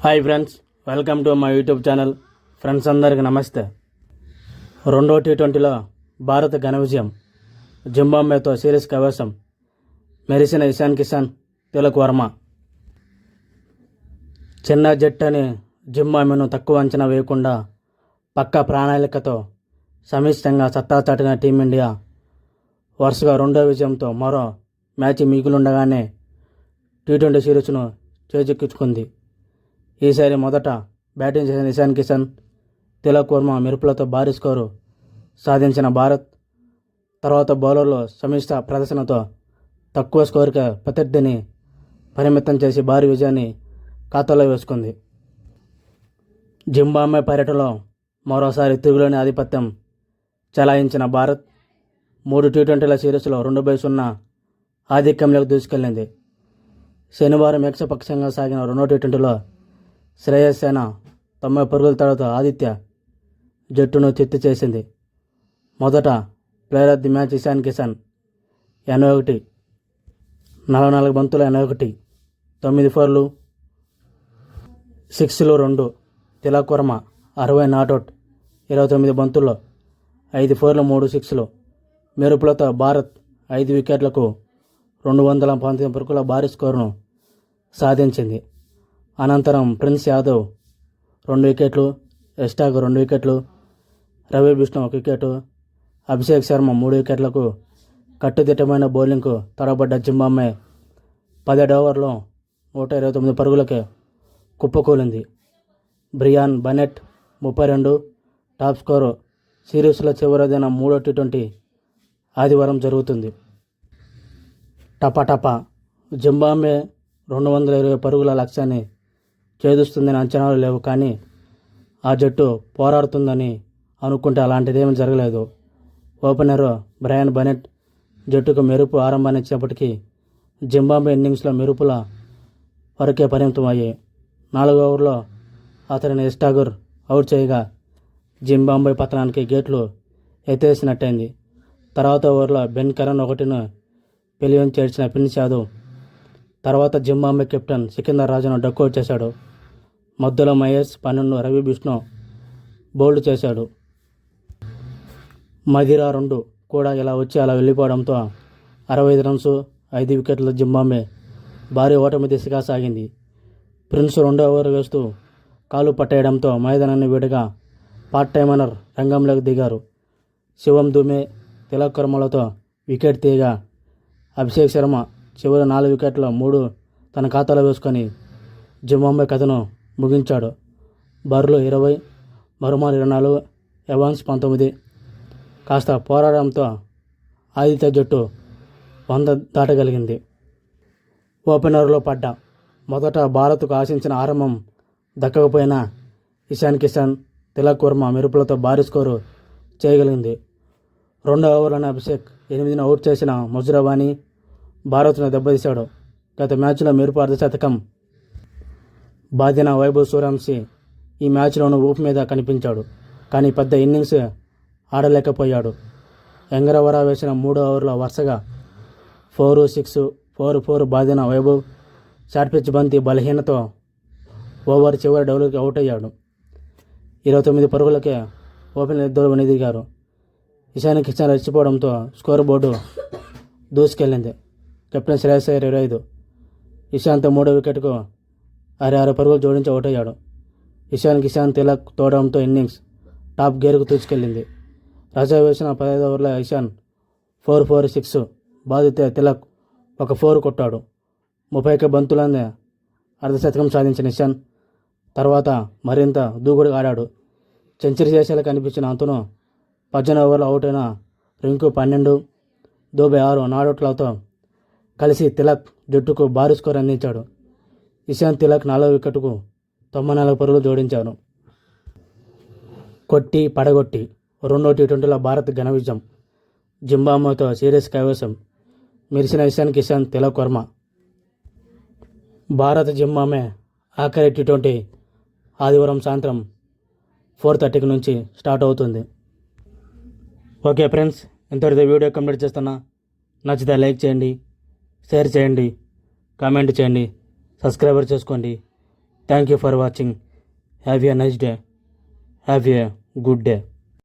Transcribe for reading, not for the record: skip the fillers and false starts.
Hi friends, welcome to my YouTube channel. Friends అందరికీ నమస్తే. రెండో టీ20లో భారత్ ఘన విజయం. జింబాబ్వేతో సిరీస్ కైవసం. మెరిసిన ఇషాన్ కిషన్, తిలక్ వర్మ. చిన్న జట్టు అని జింబాబ్వేను తక్కువ అంచనా వేయకుండా పక్కా ప్రణాళికతో సమిష్టంగా సత్తా చాటిన టీమిండియా వరుసగా రెండో విజయంతో మరో మ్యాచ్ మిగిలిండగానే టీ20 సిరీస్ను చేజిక్కించుకుంది. ఈసారి మొదట బ్యాటింగ్ చేసిన ఇషాన్ కిషన్, తిలక్ వర్మ మెరుపులతో భారీ స్కోరు సాధించిన భారత్ తర్వాత బౌలర్లు సమిష్ట ప్రదర్శనతో తక్కువ స్కోరుకే ప్రత్యర్థిని పరిమితం చేసి భారీ విజయాన్ని ఖాతాలో వేసుకుంది. జింబాబ్వే పర్యటనలో మరోసారి తిరుగులేని ఆధిపత్యం చెలాయించిన భారత్ 3 టీ20ల సిరీస్లో 2-0 ఆధిక్యంలోకి దూసుకెళ్లింది. శనివారం ఏకపక్షంగా సాగిన రెండో టీ20లో శ్రేయస్ సేన 90 పరుగుల తేడాతో ఆతిథ్య జట్టును చిత్తు చేసింది. మొదట player of the match Ishan Kishan 81, 44 బంతులు 81, 9 ఫోర్లు, 6లు 2. తిలక్ వర్మ 60 నాటౌట్, 29 బంతుల్లో 5 ఫోర్లు 3 6లు. మెరుపులతో భారత్ 5 వికెట్లకు 219 పరుగుల భారీ స్కోరును సాధించింది. అనంతరం ప్రిన్స్ యాదవ్ 2 వికెట్లు, ఎస్టాగ్ 2 వికెట్లు, రవి బిష్ణు 1 వికెట్, అభిషేక్ శర్మ 3 వికెట్లకు కట్టుదిట్టమైన బౌలింగ్కు తడబడ్డ జింబాబ్వే 17 ఓవర్లో 129 పరుగులకే కుప్పకూలింది. Brian Bennett 32 top score. సిరీస్లో చివరిదైన మూడో టీ20 ఆదివారం జరుగుతుంది. టపా జింబాబ్వే 220 పరుగుల లక్ష్యాన్ని ఛేదిస్తుందని అంచనాలు లేవు. కానీ ఆ జట్టు పోరాడుతుందని అనుకుంటే అలాంటిదేమీ జరగలేదు. ఓపెనర్ బ్రయాన్ బెనెట్ జట్టుకు మెరుపు ఆరంభాన్నిచ్చినప్పటికీ జింబాబ్వే ఇన్నింగ్స్లో మెరుపుల వరకే పరిమితం అయ్యాయి. 4వ ఓవర్లో అతడిని ఎస్టాగర్ అవుట్ చేయగా జింబాబ్వే పతనానికి గేట్లు ఎత్తేసినట్టయింది. తర్వాత ఓవర్లో బెన్ కరన్ 1ను పెలియన్ చేర్చిన ప్రిన్స్ యాదవ్ తర్వాత జింబాబ్వే కెప్టెన్ సికిందర్ రాజాను డకౌట్ చేశాడు. మధ్యలో మహేష్ 12, రవి బిష్ణు బౌల్డ్ చేశాడు. మదిరా 2 కూడా ఇలా వచ్చి అలా వెళ్ళిపోవడంతో 65 రన్స్, 5 వికెట్ల జింబాబ్వే భారీ ఓటమి దిశగా సాగింది. ప్రిన్స్ 2వ ఓవర్ వేస్తూ కాలు పట్టేయడంతో మైదానాన్ని వీడగా పార్ట్ టైమర్ రంగంలోకి దిగారు. శివం దుబే, తిలక్ వర్మలతో వికెట్ తీయగా అభిషేక్ శర్మ చివరి 4 వికెట్ల 3 తన ఖాతాలో వేసుకొని జింబాబ్వే కథను ముగించాడు. బర్లు 20, మరుమాల్ 24, ఎవాన్స్ 19. కాస్త పోరాడంతో ఆతిథ్య జట్టు 100 దాటగలిగింది. ఓపెనర్లో పడ్డ మొదట భారత్కు ఆశించిన ఆరంభం దక్కకపోయినా ఇషాన్ కిషన్, తిలక్ వర్మ మెరుపులతో భారీ స్కోరు చేయగలిగింది. 2వ ఓవర్లోనే అభిషేక్ 8ని అవుట్ చేసిన ముజరాబానీ భారత్ను దెబ్బతీశాడు. గత మ్యాచ్లో మెరుపు అర్ధశతకం బాధిన వైభవ్ సూర్యవంశీ ఈ మ్యాచ్లోనూ ఊపు మీద కనిపించాడు. కానీ పెద్ద ఇన్నింగ్స్ ఆడలేకపోయాడు. ఎంగరవర వేసిన 3వ ఓవర్లో వరుసగా 4, 6, 4 బాధిన వైభవ్ షార్ట్ పిచ్ బంతి బలహీనతో ఓవర్ చివరి డౌలుకి అవుట్ అయ్యాడు. 29 పరుగులకే ఓపెనర్ ఇద్దరు వెనుదిగారు. ఇషాన్ కిషన్ రెచ్చిపోవడంతో స్కోర్ బోర్డు దూసుకెళ్లింది. కెప్టెన్ శ్రేయస్ అయ్యర్ 25, ఇషాంత్ 3వ వికెట్కు 66 పరుగులు జోడించి అవుట్ అయ్యాడు. ఇషాన్ కిషన్, తిలక్ తోడడంతో ఇన్నింగ్స్ టాప్ గేర్కు దూసుకెళ్లింది. రజా వేసిన 15వ ఓవర్లో ఇషాన్ 4, 6 బాధితే తిలక్ 1 4 కొట్టాడు. 30 బంతులనే అర్ధశతకం సాధించిన ఇషాన్ తర్వాత మరింత దూకుడుగా ఆడాడు. సెంచరీ చేసేలా కనిపించిన అతను 18వ ఓవర్లో అవుట్ అయిన రింకు 12, దూబే 6 నాటౌట్లతో కలిసి తిలక్ జట్టుకు భారీ స్కోర్ అందించాడు. ఇషాన్, తిలక్ 4వ వికెట్కు 94 పరుగులు జోడించారు. కొట్టి పడగొట్టి రెండో టీ20లో భారత్ ఘన విజయం. జింబాబ్వేతో సిరీస్ కైవసం. మెరిసిన ఇషాన్ కిషన్, తిలక్ వర్మ. భారత్ జింబాబ్వే ఆఖరి టీ20 ఆదివారం సాయంత్రం 4:30 నుంచి స్టార్ట్ అవుతుంది. ఓకే ఫ్రెండ్స్, ఇంతటితో వీడియో కంప్లీట్ చేస్తున్నా. నచ్చితే లైక్ చేయండి, షేర్ చేయండి, కామెంట్ చేయండి, సబ్స్క్రైబర్ చేసుకోండి. Thank you for watching. Have a nice day. Have a good day.